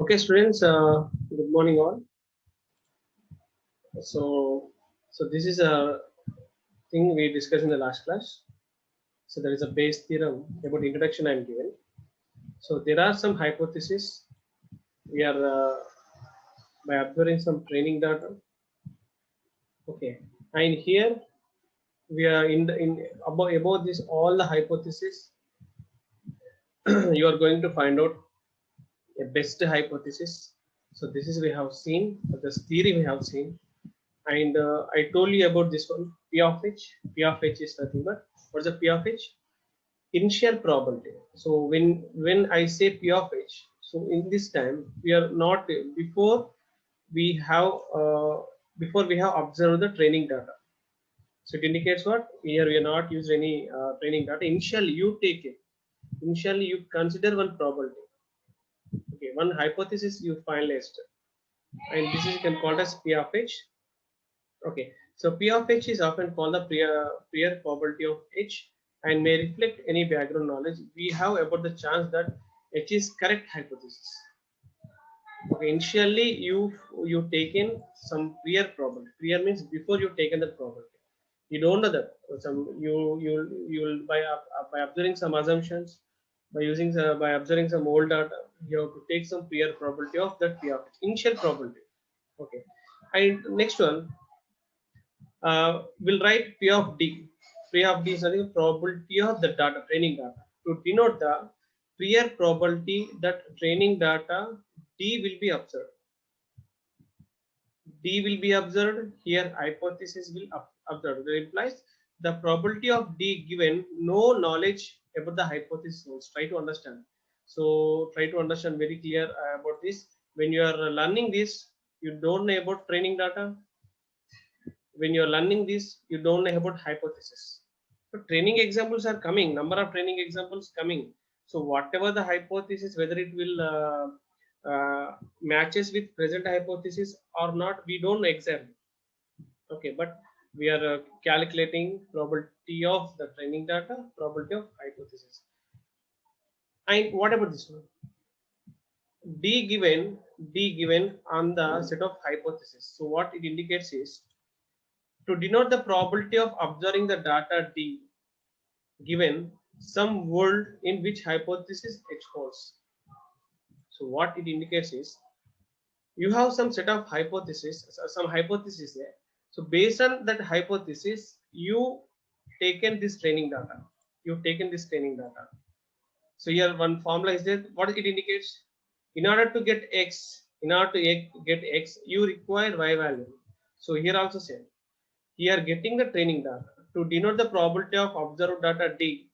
Okay, students, good morning all. So this is a thing we discussed in the last class. So there is a Bayes theorem about introduction I am given. So there are some hypotheses. We are by observing some training data. Okay, and here we are in about this all the hypotheses. You are going to find out a best hypothesis. So this is we have seen this theory we have seen. And I told you about this one, P of H. P of H is nothing but what's the P of H? Initial probability. So when I say P of H, so in this time we are not we have uh, before we have observed the training data. So it indicates what here we are not used any training data. Initially you take it. Initially you consider one probability. Okay, one hypothesis you finalized, and this is you can call as P of H. Okay, so P of H is often called the prior probability of H and may reflect any background knowledge we have about the chance that H is correct hypothesis. Okay, initially you taken some prior probability. Prior means before you taken the probability. You don't know that. Some you will by observing some assumptions, by observing some old data, you have to take some prior probability of that P of H, initial probability. Okay, and next one. We'll write P of D. P of D is the probability of the data, training data. To denote the prior probability that training data D will be observed. D will be observed. Here hypothesis will observed. That implies the probability of D given no knowledge about the hypothesis. Try to understand. So try to understand very clear about this. When you are learning this, you don't know about training data. When you're learning this, you don't know about hypothesis. So training examples are coming, number of training examples coming. So whatever the hypothesis, whether it will matches with present hypothesis or not, we don't know exactly. Okay, but we are calculating probability of the training data, probability of hypothesis. And what about this one? D given on the set of hypothesis. So what it indicates is, to denote the probability of observing the data D given some world in which hypothesis H holds. So what it indicates is, you have some set of hypothesis, some hypothesis there. So based on that hypothesis, you taken this training data. You've taken this training data. So here one formula is there. What it indicates? In order to get X, you require Y value. So here also same. Here getting the training data to denote the probability of observed data D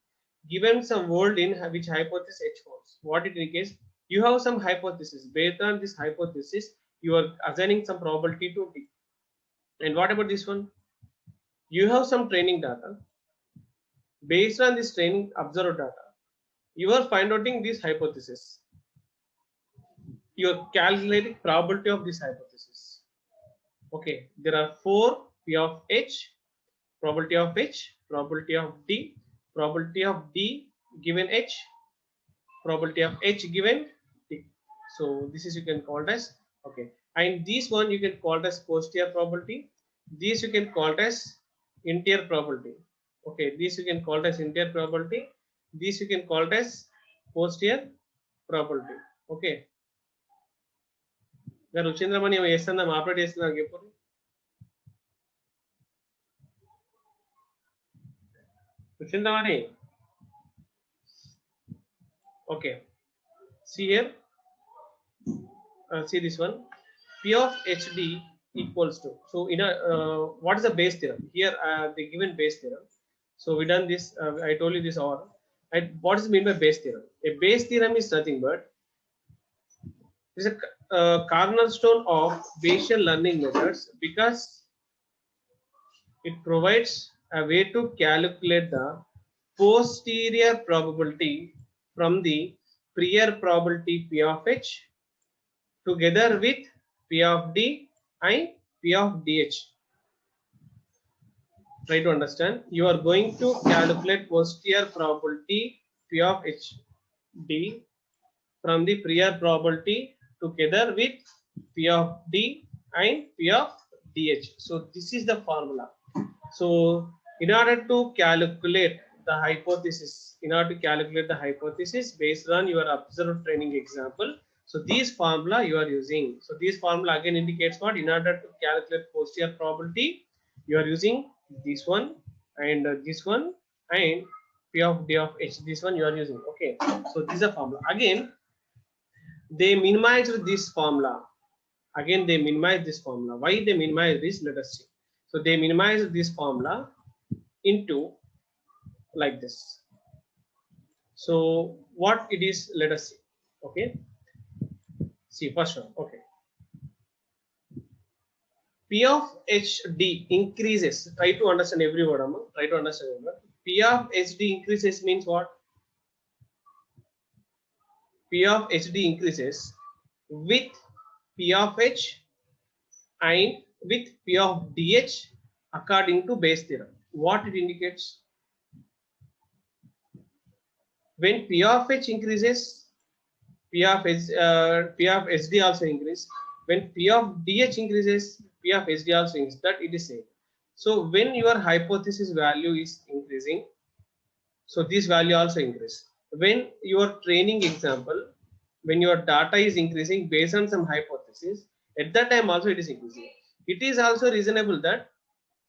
given some world in which hypothesis H holds. What it indicates, you have some hypothesis. Based on this hypothesis, you are assigning some probability to D. And what about this one? You have some training data. Based on this training observed data, you are finding this hypothesis. You are calculating probability of this hypothesis. Okay, there are 4 P of H, probability of H, probability of D, probability of D given H, probability of H given D. So this is you can call it as, okay, and this one you can call it as posterior probability. This you can call it as interior probability. Okay, this you can call it as interior probability. This you can call it as posterior probability. Okay. రుచీంద్రమణి వేస్తుందా operate చేస్తున్నా ఎప్పుడు రుచీంద్రమణి? Okay, see here, see this one, P of HD equals to, so in a what is the Bayes theorem here? They given Bayes theorem. So we done this, I told you this, or what is mean by Bayes theorem? A Bayes theorem is nothing but is a cornerstone of Bayesian learning methods because it provides a way to calculate the posterior probability from the prior probability P of H together with P of D and P of DH. Try to understand. You are going to calculate posterior probability P of HD from the prior probability together with P of D and P of DH. So this is the formula. So in order to calculate the hypothesis, based on your observed training example, so this formula you are using. So this formula again indicates what? In order to calculate posterior probability, you are using this one and this one and P of D of H. This one you are using. Okay. So this is a formula. Again, they minimized this formula. Again, they minimize this formula. Why they minimize this? Let us see. So they minimize this formula into like this. So what it is, let us see. Okay. See first one. Okay. P of HD increases. Try to understand every word. Try to understand every word. P of HD increases means what? P of HD increases with P of H and with P of DH according to Bayes theorem. What it indicates? When P of H increases, P of SD also increase. When P of DH increases, P of SD also increases. That it is same. So when your hypothesis value is increasing, so this value also increase. When your training example, when your data is increasing based on some hypothesis, at that time also it is increasing. It is also reasonable that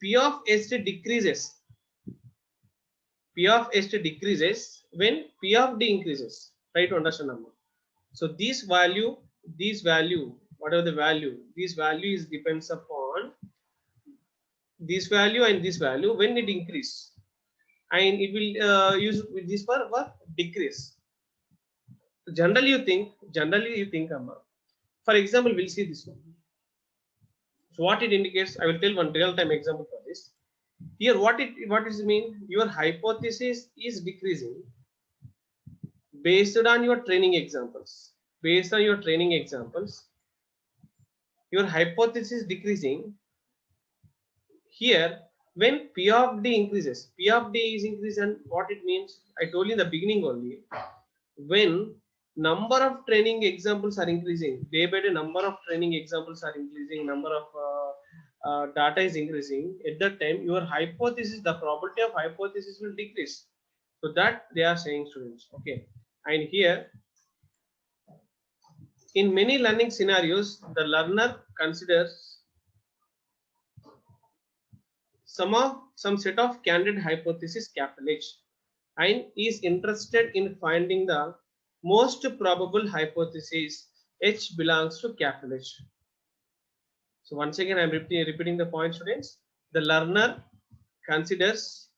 P of SD decreases. P of SD decreases when P of D increases. Try to understand number. So this value, whatever the value, this value is depends upon this value and this value when it increase, and it will use this for decrease. Generally you think, for example, we'll see this one. So what it indicates, I will tell one real time example for this. Here, what does it mean? Your hypothesis is decreasing based on your training examples. Based on your training examples, your hypothesis decreasing. Here, when P of D increases, P of D is increased, and what it means, I told you in the beginning only. When number of training examples are increasing, day by day number of training examples are increasing, number of data is increasing, at that time your hypothesis, the probability of hypothesis will decrease. So that they are saying, students. Okay. And here, in many learning scenarios, the learner considers some set of candidate hypothesis capital H and is interested in finding the most probable hypothesis H belongs to capital H. So once again, I am repeating the point, students. The learner considers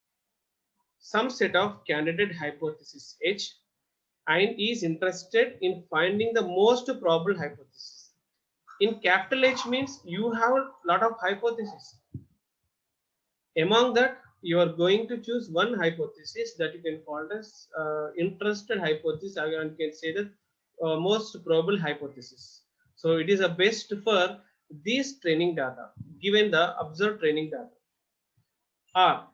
some set of candidate hypothesis H and is interested in finding the most probable hypothesis. In capital H means you have a lot of hypotheses. Among that, you are going to choose one hypothesis that you can call as interested hypothesis. I can say that most probable hypothesis. So it is a best for these training data given the observed training data. Or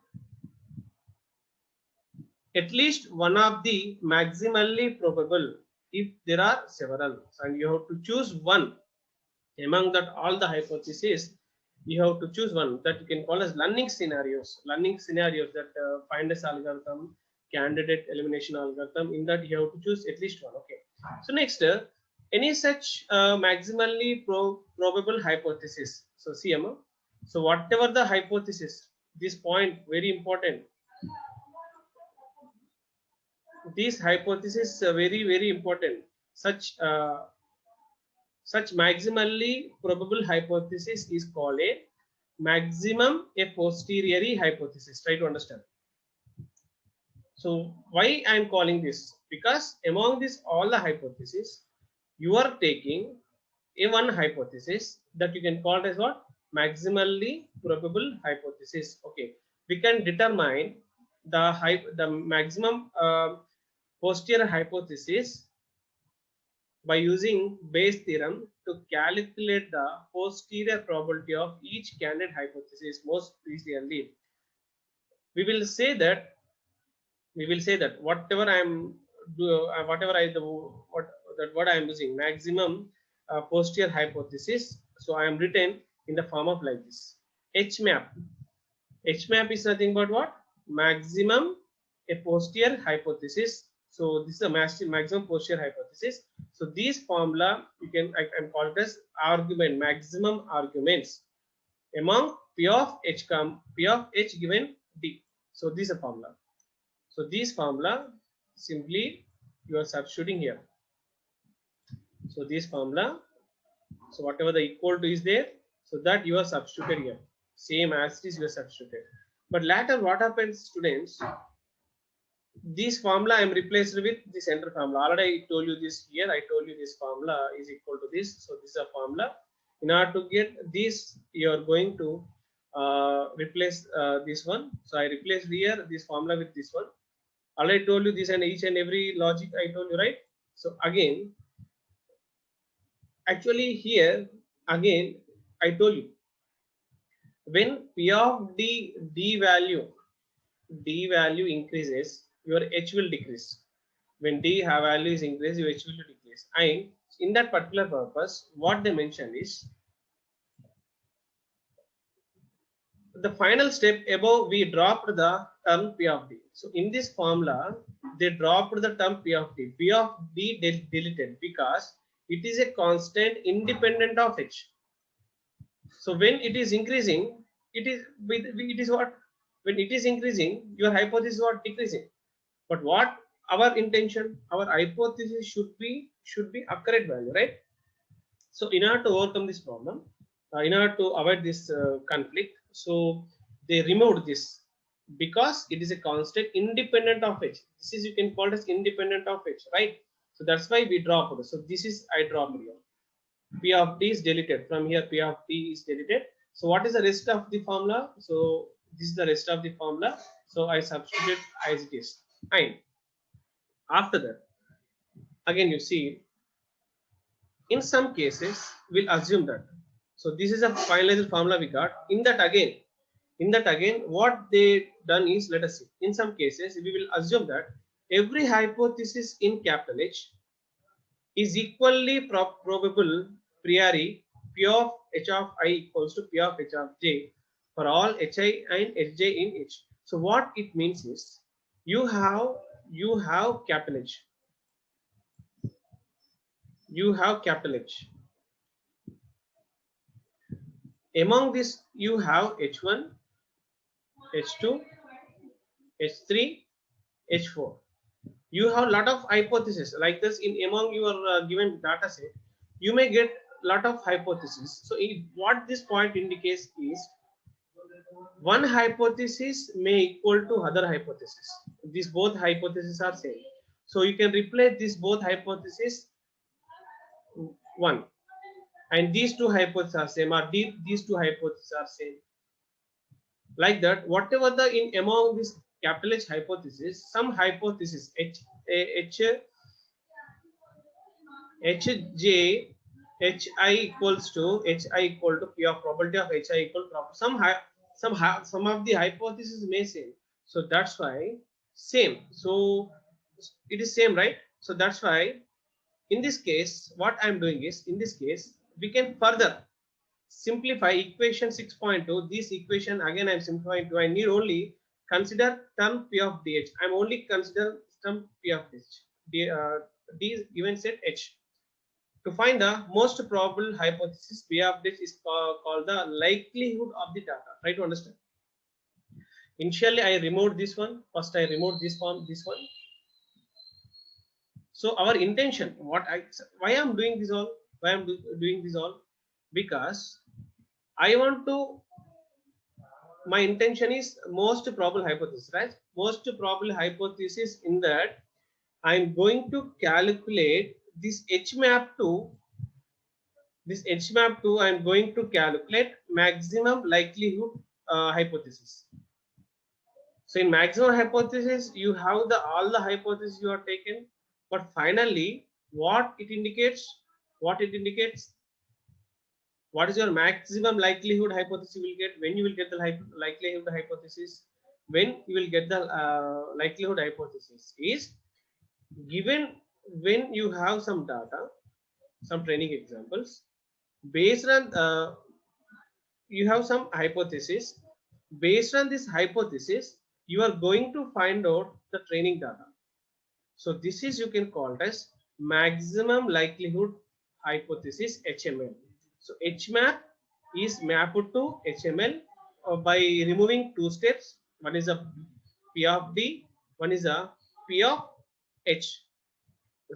at least one of the maximally probable if there are several, and you have to choose one among that all the hypotheses. You have to choose one that you can call as learning scenarios that finders algorithm, candidate elimination algorithm. In that you have to choose at least one. Okay. So next, any such maximally probable hypothesis. So see, so whatever the hypothesis, this point very important. These hypotheses are very important. Such maximally probable hypothesis is called a maximum a posteriori hypothesis. Try to understand. So why I am calling this? Because among this all the hypotheses, you are taking a one hypothesis that you can call as what? Maximally probable hypothesis. Okay, we can determine the maximum posterior hypothesis by using Bayes theorem to calculate the posterior probability of each candidate hypothesis most precisely. We will say that whatever I am using maximum posterior hypothesis. So I am written in the form of like this. H map. H map is nothing but what? Maximum a posterior hypothesis. So this is a maximum posterior hypothesis. So this formula I can call it as argument, maximum arguments among P of H given D. So this is a formula. So this formula simply you are substituting here. So this formula, so whatever the equal to is there, so that you are substituted here. Same as it is you are substituted. But later what happens, students? This formula I am replaced with the center formula. Already I told you this here. I told you this formula is equal to this. So this is a formula. In order to get this, you are going to replace this one. So I replaced here this formula with this one. Already told you this and each and every logic I told you, right? So again, actually here again I told you, when P of D value increases, your H will decrease. When D value is increased, your H will decrease. And in that particular purpose, what they mentioned is the final step above, we dropped the term P of D. So in this formula, they dropped the term P of D. P of D deleted because it is a constant independent of H. So when it is increasing, it is what? When it is increasing, your hypothesis is what? Decreasing. But what our intention, our hypothesis should be accurate value, right? So in order to overcome this problem, in order to avoid this conflict, so they removed this because it is a constant independent of H. This is, you can call it as independent of H, right? So that's why we dropped it. So this is I dropped here. P of D is deleted. From here P of D is deleted. So what is the rest of the formula? So this is the rest of the formula. So I substitute as it is. And after that, again you see, in some cases we'll assume that. So this is a finalized formula we got. In that again, what they done is, let us see. In some cases, we will assume that every hypothesis in capital H is equally probable priori P of H of I equals to P of H of J for all Hi and Hj in H. So what it means is, you have capital H. You have capital H. Among this, you have H1, H2, H3, H4. You have a lot of hypotheses like this in among your given data set. You may get lot of hypotheses. So what this point indicates is, one hypothesis may equal to other hypothesis. These both hypotheses are same. So you can replace this both hypothesis one, and these two hypotheses are same, or these two hypotheses are same. Like that, whatever the in among this capital H hypothesis, some hypothesis Hj Hi equals to P of probability of Hi equal to some of the hypotheses may same. So that's why same. So it is same, right? So that's why in this case, what I am doing is, in this case, we can further simplify equation 6.2. This equation again I am simplifying to. I need only consider term P of dh. I am only consider term P of dh. D is given set H. To find the most probable hypothesis, P of dh is called the likelihood of the data. Try to understand. Initially, I removed this one. First, I removed this one. So our intention, why I am doing this all? Why I am doing this all? Because I want to. My intention is most probable hypothesis, right? Most probable hypothesis in that I am going to calculate this H map to. I am going to calculate maximum likelihood hypothesis. So in maximum hypothesis, you have all the hypotheses you have taken, but finally, what it indicates? What is your maximum likelihood hypothesis you will get? When you will get the likelihood hypothesis? When you will get the likelihood hypothesis is given when you have some data. some training examples. Based on you have some hypothesis. Based on this hypothesis, you are going to find out the training data. So this is you can call it as maximum likelihood hypothesis HML. So HMAP is mapped to HML by removing two steps. One is a P of D, one is a P of H.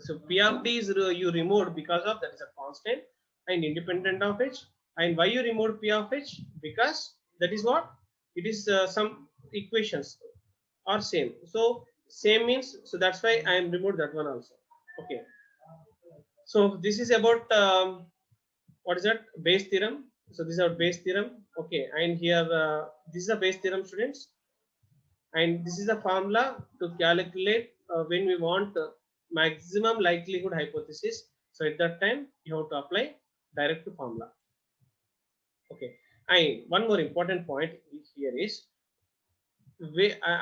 So P of D is you removed because of that is a constant and independent of H. And why you removed P of H? Because that is what? It is some equations are same. So same means, so that's why I am removed that one also. Okay. So this is about what is that? Bayes theorem. So this is our Bayes theorem. Okay. And here this is a Bayes theorem, students. And this is a formula to calculate when we want maximum likelihood hypothesis. So at that time you have to apply direct formula. Okay. And one more important point here is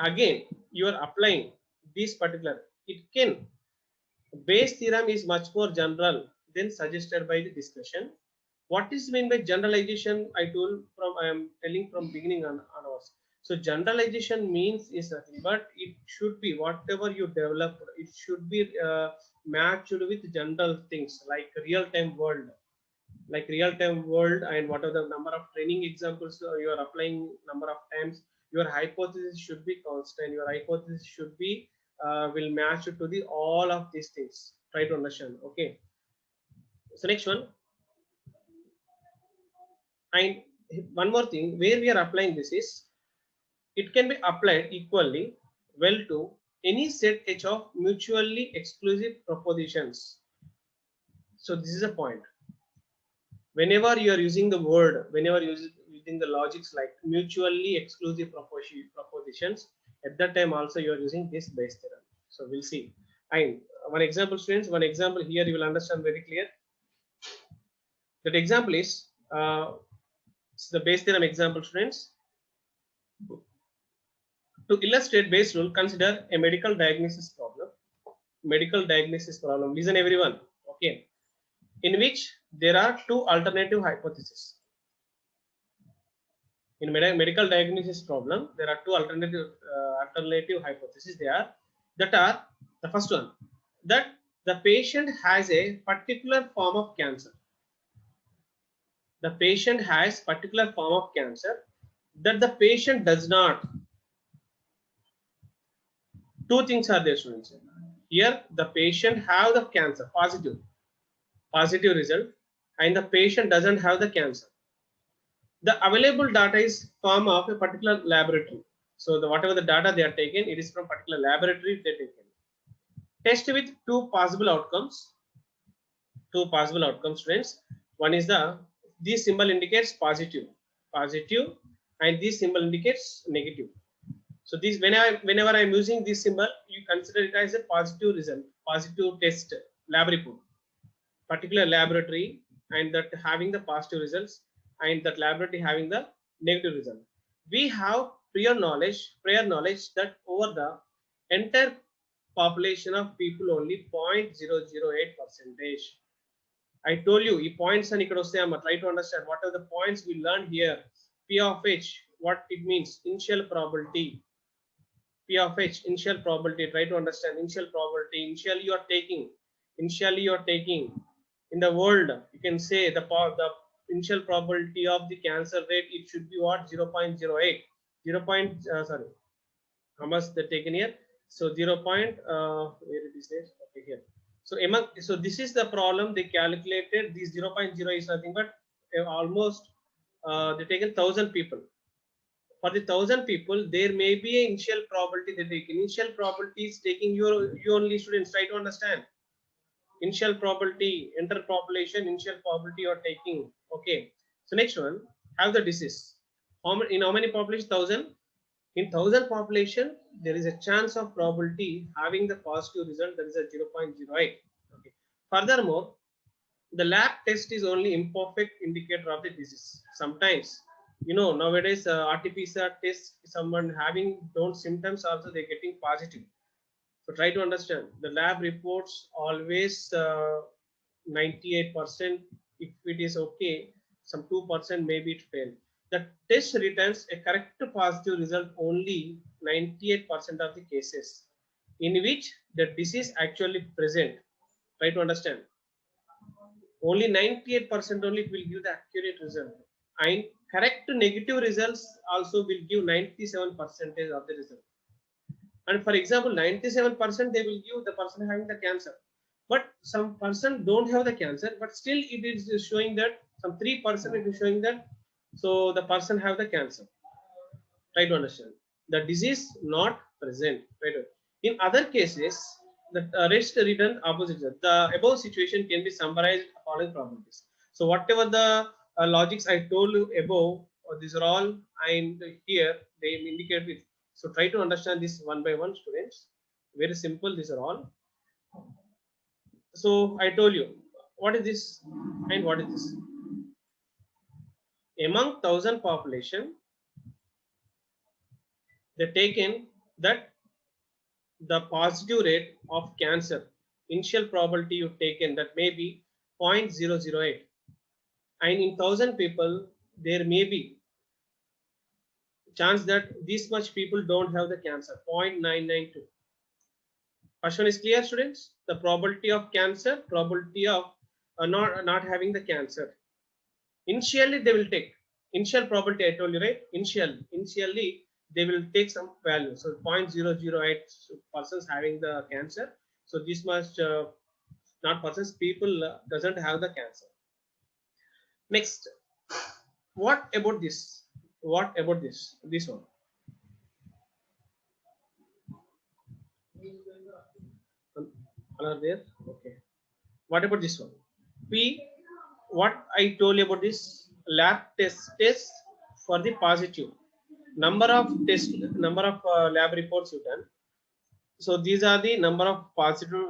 again you are applying this particular, it can, Bayes theorem is much more general than suggested by the discussion. What is meant by generalization? I am telling from beginning onwards. So generalization means is nothing but it should be whatever you develop, it should be matched with general things like real-time world, and what are the number of training examples you are applying number of times. Your hypothesis should be constant. Your hypothesis should be will match to the all of these things. Try to understand. Okay. So next one, and one more thing where we are applying this is it can be applied equally well to any set H of mutually exclusive propositions. So this is a point. Whenever you are using the word, whenever you using the logics like mutually exclusive propositions, at that time also you are using this Bayes theorem. So we'll see. And one example, students, one example here you will understand very clear. That example is the Bayes theorem example, students. To illustrate Bayes rule, consider a medical diagnosis problem. Medical diagnosis problem. Listen, everyone. Okay. In which there are two alternative hypotheses. In medical diagnosis problem, there are two alternative hypotheses. That are the first one, that the patient has a particular form of cancer. The patient has particular form of cancer that the patient does not. Two things are there, students. Here, the patient have the cancer, positive result, and the patient doesn't have the cancer. The available data is from of a particular laboratory. So whatever the data they are taken, it is from particular laboratory they taken. Test with two possible outcomes. Two possible outcomes, friends. One is this symbol indicates positive, and this symbol indicates negative. So this whenever I am using this symbol, you consider it as a positive result, positive test lab report, particular laboratory, and that having the positive results, and that laboratory having the negative result. We have prior knowledge that over the entire population of people only 0.008%. I told you, e points and try to understand what are the points we learned here. P of H, what it means, initial probability. P of H, initial probability. Try to understand initial probability. Initially you are taking in the world, you can say the initial probability of the cancer rate, it should be what? 0.08. Sorry, how much they taken here? So 0. Where it is there? Okay, here. So this is the problem they calculated. This 0.0 is nothing but almost they taken 1,000 people. For the 1,000 people, there may be an initial probability they take. Initial probability is taking you only, students. Try to understand. Initial probability, interpopulation, initial probability you are taking. Okay. So next one, have the disease. In how many population? 1,000. In 1,000 population, there is a chance of probability having the positive result, that is a 0.08. Okay. Furthermore, the lab test is only imperfect indicator of the disease. Sometimes, nowadays RT-PCR test, someone having those symptoms also they're getting positive. So try to understand the lab reports always 98%. If it is okay, some 2% maybe it failed. The test returns a correct positive result only 98% of the cases in which the disease actually present. Try to understand. Only 98% only it will give the accurate result. And correct negative results also will give 97% of the result. And for example, 97% they will give the person having the cancer. But some person don't have the cancer, but still it is showing that some 3% it is showing that so the person have the cancer. Try to understand. The disease not present. Right? In other cases, the rest written opposite. The above situation can be summarized following probabilities. So whatever the logics I told you above, these are all and here they indicate with. So try to understand this one by one, students. Very simple. These are all. So I told you what is this and what is this. Among 1,000 population, they taken that the positive rate of cancer initial probability you taken that may be 0.008, and in 1,000 people there may be chance that this much people don't have the cancer 0.992. First one is clear, students. The probability of cancer, probability of not having the cancer. Initially they will take initial probability, I told you, right? Initially they will take some value. So 0.008 persons having the cancer. So this much not persons, people doesn't have the cancer. Next, what about this? What about this? This one. Are there? Okay. What about this one? P. What I told you about this lab test for the positive number of lab reports you done. So these are the number of positive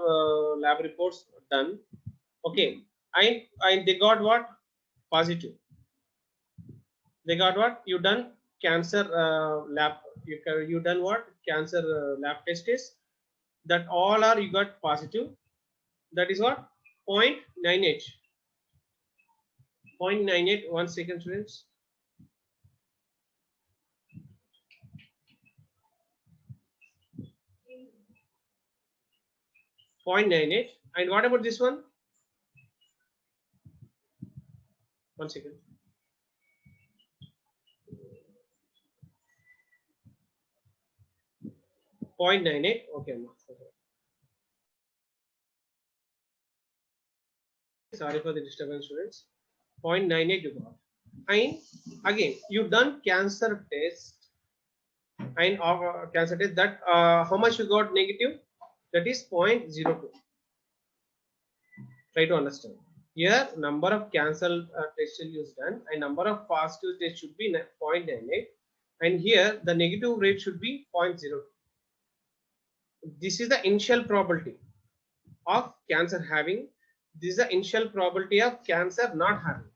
lab reports done. Okay, and they got what? Positive. They got what? You done cancer lab. You done what? Cancer lab tests. That all are you got positive. That is what? 0.98. 0.98. 1 second, students. 0.98. And what about this one? 1 second. 0.98. Okay. Sorry for the disturbance, students. 0.98 you got. And again, you done cancer test and cancer test that how much you got negative? That is 0.02. Try to understand. Here, number of cancer tests is done and number of positive tests should be 0.98. And here, the negative rate should be 0.02. This is the initial probability of cancer having. This is the initial probability of cancer not having.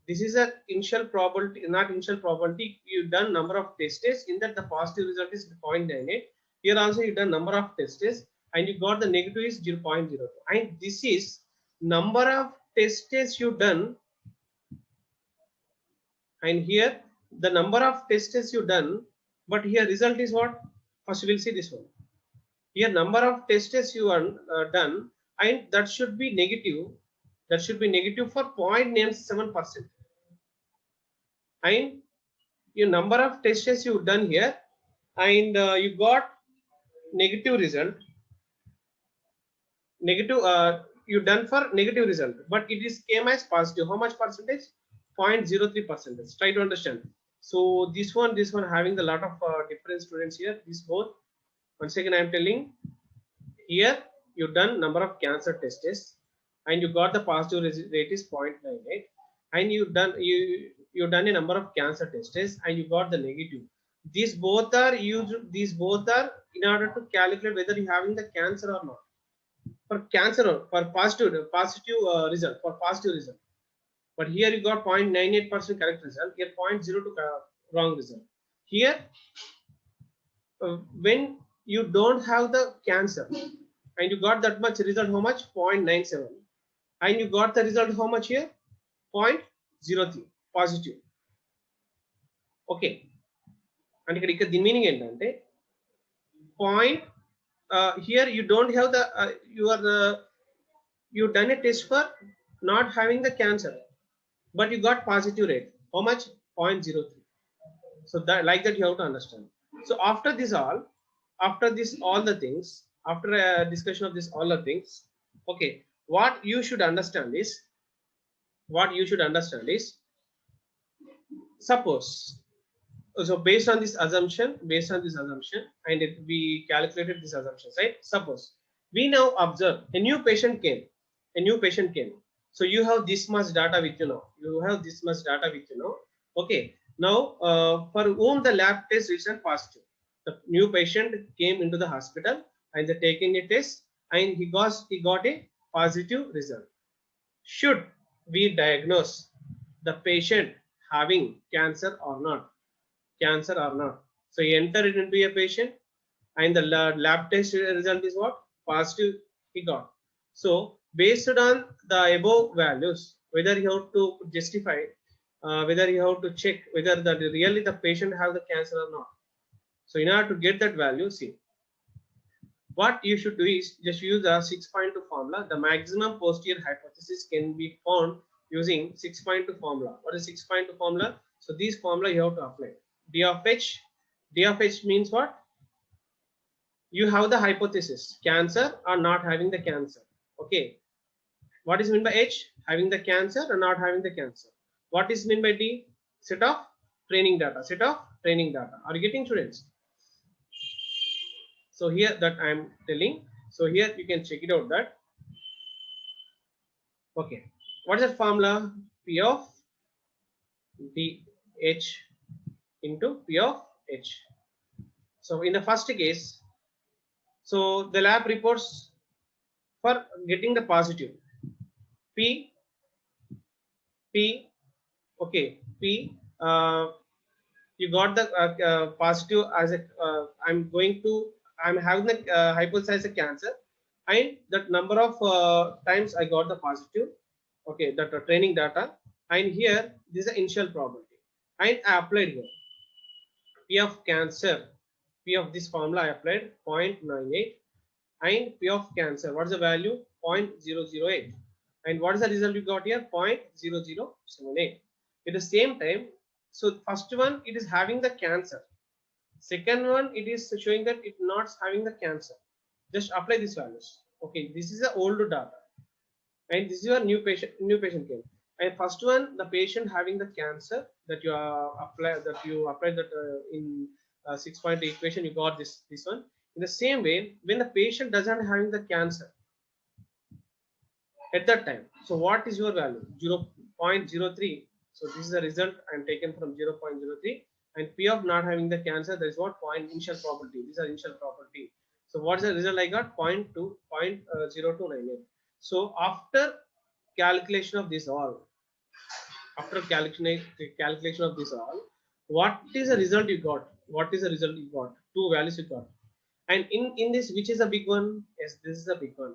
This is a initial probability, not initial probability. You done number of tests. In that the positive result is 0.98. Here also you done number of tests and you got the negative is 0.02. And this is number of tests you done. And here the number of tests you done. But here result is what? First we will see this one. Here number of tests you are done and that should be negative. That should be negative for 0.97%. And your number of tests you done here and you got negative result. Negative you done for negative result, but it is came as positive. How much percentage? 0.03%. Try to understand. So this one having a lot of different students here. This both. Once again I am telling. Here you done number of cancer tests and you got the positive rate is 0.98 and you done a number of cancer tests and you got the negative. These both are used. These both are in order to calculate whether you having the cancer or not. For cancer or for positive result, for positive result. But here you got 0.98% correct result. Here 0.02 wrong result. Here when you don't have the cancer and you got that much result, how much? 0.97. and you got the result how much here? 0.03 positive. Okay, and ఇక్కడ దీని meaning ఏంటంటే point here you don't have the you done a test for not having the cancer, but you got positive rate. How much? 0.03. So that, like that, you have to understand. So after this all the things, after a discussion of this all the things, okay, what you should understand is suppose, so based on this assumption, and we calculated this assumption, right? Suppose we now observe a new patient came. So you have this much data with Okay, now for whom the lab test returned positive. The new patient came into the hospital and they taking a test and he got a positive result. Should we diagnose the patient having cancer or not? So he entered it into a patient and the lab test result is what? Positive he got. So based on the above values, whether you have to justify, whether you have to check whether that really the patient have the cancer or not. So in order to get that value, see, what you should do is just use the 6.2 formula. The maximum posterior hypothesis can be found using 6.2 formula. What is 6.2 formula? So this formula you have to apply. D of H means what? You have the hypothesis, cancer or not having the cancer. Okay, what is meant by H? Having the cancer or not having the cancer. What is meant by D? Set of training data. Are you getting, students? So here that I am telling, so here you can check it out that, okay, what is that formula? P of DH into P of H. So in the first case, so the lab reports for getting the positive P, okay, P, you got the positive as a I'm having the hypothesis as a cancer, and that number of times I got the positive. Okay, that training data, and here this is the initial probability, and I applied here P of cancer, P of this formula I applied 0.98, and P of cancer, what is the value? 0.008, and what is the result you got here? 0.0078. At the same time, so first one it is having the cancer, second one it is showing that it not having the cancer. Just apply these values. Okay, this is the old data and this is your new patient came, and first one the patient having the cancer that you applied that in 6.8 equation, you got this one. In the same way, when the patient doesn't having the cancer at that time, so what is your value? 0.03. So this is the result I am taken from 0.03, and P of not having the cancer, that is what? Point initial probability. These are initial probability. So what is the result I got? 0.0298. So after calculation of this all, what is the result you got? Two values you got, and in this, which is the big one? Yes, this is the big one,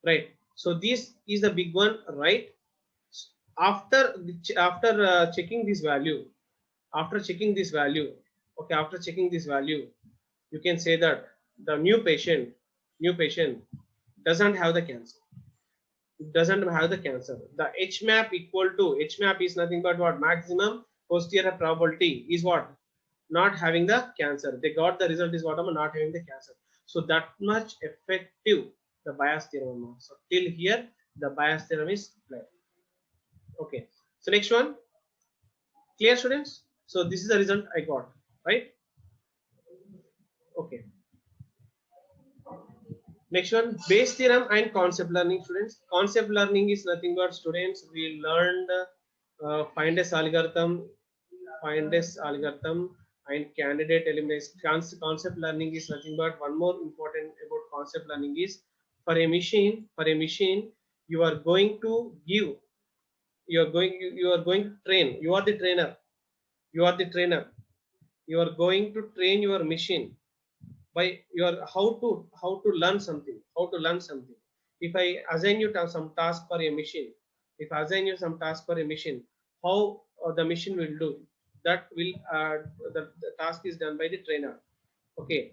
right? So this is the big one, right? After checking this value, you can say that the new patient doesn't have the cancer. The H map equal to, H map is nothing but what? Maximum posterior probability is what? Not having the cancer. They got the result is what? Not having the cancer. So that much effective the Bayes theorem. So till here the Bayes theorem is applied. Okay, so next one, clear, students? So this is the result I got, right? Okay, next one, Bayes theorem and concept learning, students. Concept learning is nothing but, students, we learned Findes algorithm and candidate elimination. Concept learning is nothing but, one more important about concept learning is, for a machine you are going to give, you are going to train, you are the trainer, you are going to train your machine by your how to learn something. If I assign you some task for a machine, if I assign you some task for a machine, how the machine will do? That will the task is done by the trainer. Okay,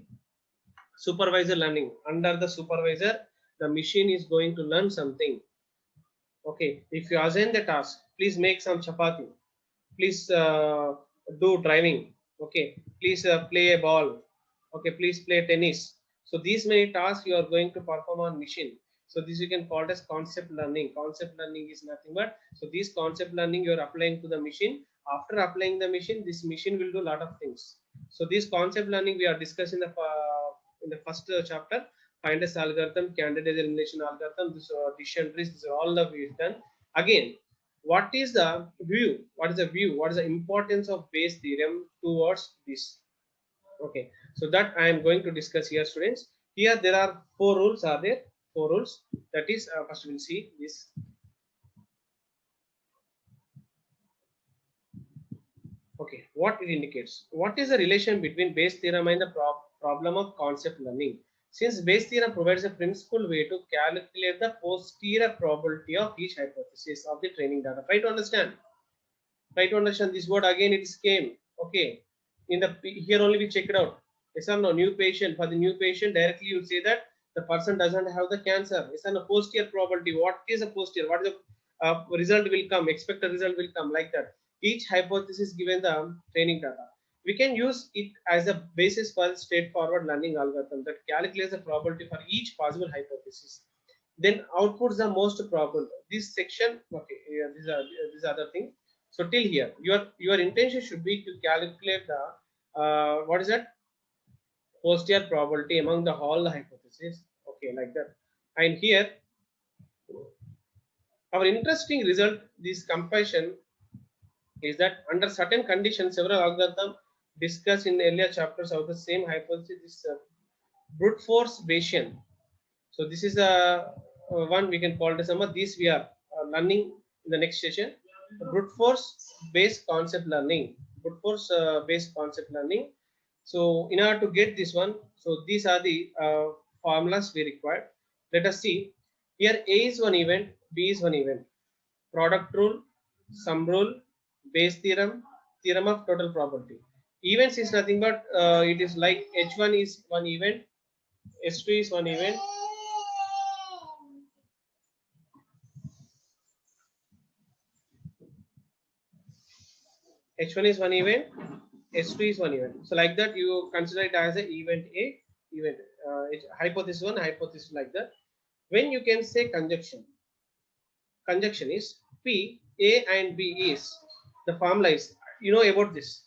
supervisor learning. Under the supervisor, the machine is going to learn something. Okay, if you assign the task, please make some chapati, please do driving, okay, please play a ball, okay, please play tennis. So these many tasks you are going to perform on machine. So this you can call it as concept learning. Concept learning is nothing but, so this concept learning you are applying to the machine. After applying the machine, this machine will do a lot of things. So this concept learning we are discussing in the first chapter. Finest algorithm, candidate elimination algorithm, this decision trees, this is all that we've done. Again, what is the view, what is the importance of Bayes theorem towards this? Okay, so that I am going to discuss here, students. Here there are four rules, are there four rules? That is, first we'll see this. Okay, what it indicates, what is the relation between Bayes theorem and the problem of concept learning? Since Bayes theorem provides a principal way to calculate the posterior probability of each hypothesis of the training data. Try to understand. Try to understand this word again. It is came. Okay. In the here only we check it out. Yes or no? New patient. For the new patient, directly you say that the person doesn't have the cancer. Yes or no? Posterior probability. What is a posterior? What is the result will come? Expected result will come, like that. Each hypothesis given the training data. We can use it as a basis for straightforward learning algorithm that calculates the probability for each possible hypothesis. Then outputs the most probable. This section, okay, yeah, these are other thing. So till here, your intention should be to calculate the what is that, posterior probability among the all the hypotheses. Okay, like that. And here, our interesting result, this comparison, is that under certain conditions, several algorithms discussed in earlier chapters of the same hypothesis is brute force Bayesian. So this is the one we can call it as this we are learning in the next session. Brute force based concept learning. Brute force based concept learning. So in order to get this one, so these are the formulas we require. Let us see. Here A is one event, B is one event. Product rule, sum rule, Bayes theorem, theorem of total probability. Events is nothing but it is like H1 is one event, H2 is one event, H1 is one event, H2 is one event. So like that you consider it as a event A, event hypothesis 1, hypothesis like that. When you can say conjunction is P, A and B is, the formula is, you know about this.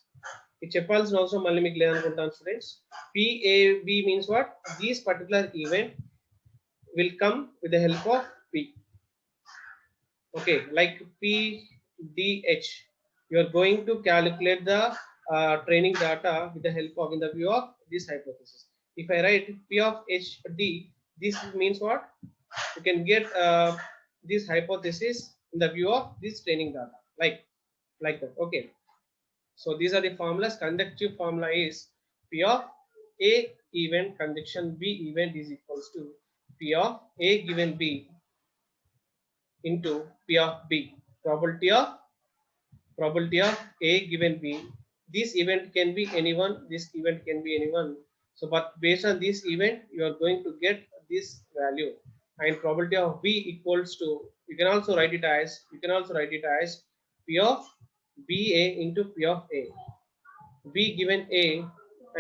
It చెప్పాల్సిన అవసరం మళ్ళీ మీకు లేదనుకుంటాను students. PAB means what? This particular event will come with the help of P. Okay, like PDH, you are going to calculate the training data with the help of, in the view of this hypothesis. If I write P of HD, this means what? You can get this hypothesis in the view of this training data, like that. Okay, so these are the formulas. Conjunctive formula is P of A event conjunction B event is equals to P of A given B into P of B. Probability of A given B. This event can be anyone, this event can be anyone. So but based on this event you are going to get this value, and probability of B equals to, you can also write it as P of BA into P of A. B given A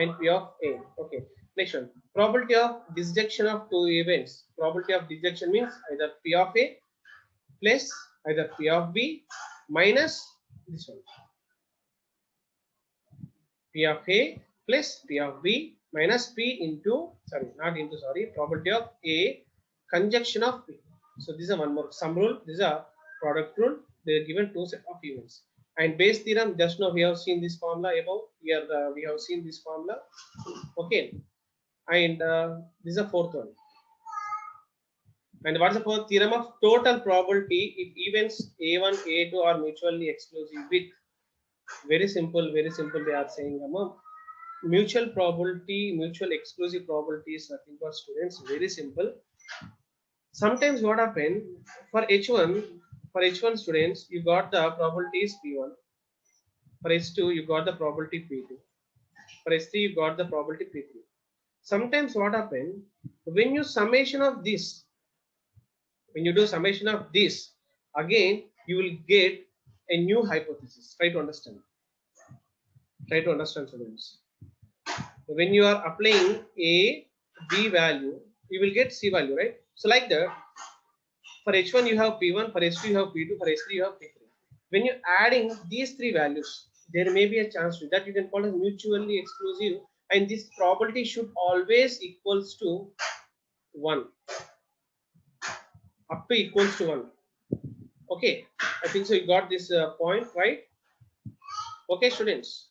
and P of A. Okay, next one, probability of disjunction of two events. Probability of disjunction means either P of A plus either P of B minus this one, P of A plus P of B minus P into, probability of A conjunction of P. So this is one more sum rule, this is a product rule. They are given two set of events. And Bayes theorem, just now we have seen this formula above. Here we have seen this formula. Okay, and this is a fourth one. And what is the fourth? Theorem of total probability if events A1, A2 are mutually exclusive with. Very simple they are saying, mutual probability, mutual exclusive probability is nothing but, students, very simple. Sometimes what happen for h1 students, you got the probability is p1. For h2 you got the probability p2. For h3 you got the probability p3. Sometimes what happen, when you summation of this, when you do summation of this, again you will get a new hypothesis. Try to understand students. When you are applying a b value, you will get c value, right? So like that, for h1 you have p1, for h2 you have p2, for h3 you have p3. When you're adding these three values, there may be a chance to that you can call it mutually exclusive, and this probability should always equals to 1, up to equals to 1. Okay, I think so you got this point, right? Okay students,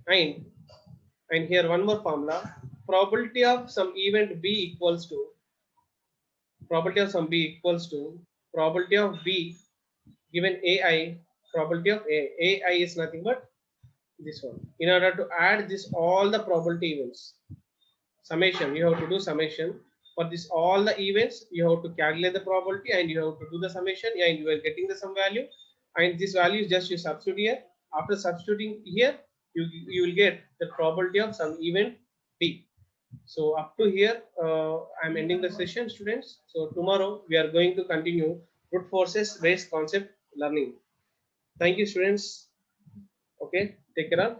and here one more formula, probability of some event b equals to probability of some b equals to probability of b given ai, probability of ai is nothing but this one. In order to add this all the probability events, summation, you have to do summation for this all the events, you have to calculate the probability and you have to do the summation, and you are getting the some value, and this value is just you substitute here. After substituting here, you will get the probability of some event b. So up to here, I'm ending the session, students. So tomorrow we are going to continue brute forces based concept learning. Thank you, students. Okay, take care.